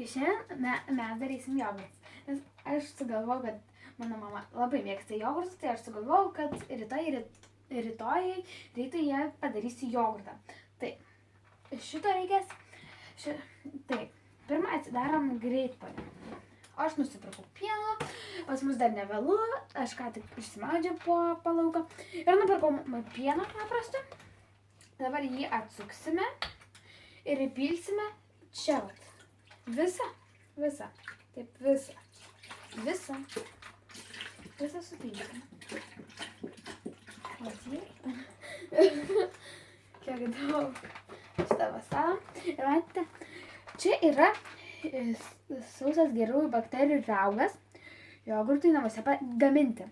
Šiandien mes darysim jogurtus. Nes aš sugalvojau, kad mano mama labai mėgsta jogurtus, tai aš sugalvojau, kad rytoj rytui jie padarysiu jogurtą. Tai šito reikės. Tai pirmą atsidarom greitpuodį. Aš nusipirkau pieno, pas mus dar nevėlu, aš ką tik išsimaudžiau po palauką. Ir nupirkau pieną paprastą. Dabar jį atsuksime ir įpilsime čia vat. Visą. Taip, visą supilsime. Kiek daug šitą vasarą. Ir matėte, čia yra sausas gerųjų bakterijų raugas jogurtui namuose gaminti.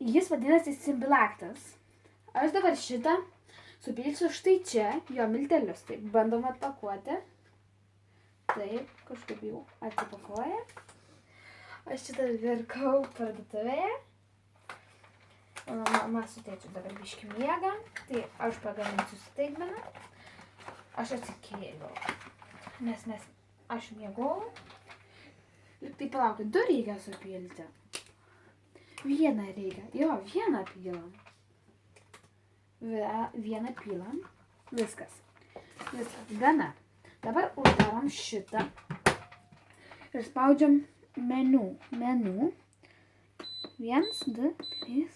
Jis vadinasi Simbilactas. Aš dabar šitą supilsiu štai čia, jo miltelius. Taip, bandom atpakuoti. Taip, kažkaip jau atsipakuoja. Aš šitą pirkau parduotuvėje. Mano mama su tėčiu dabar biškį miega. Tai aš pagaminsiu staigmeną. Aš atsikėliau. Nes aš miegau. Tai palaukit, 2 reikia supilti. 1 reikia. Jo, 1 pilam. 1 pilam. Viskas. Gana. Dabar uždarom šitą. Ir spaudžiam meniu. 1, 2, 3.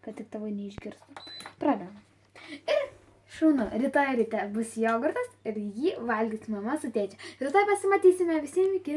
Kad tik tavo neišgirstų. Pradedam. Ir šaunu, rytoj ryte bus jogurtas ir jį valgys mama su tėčiu. Rytoj pasimatysime, visiems iki.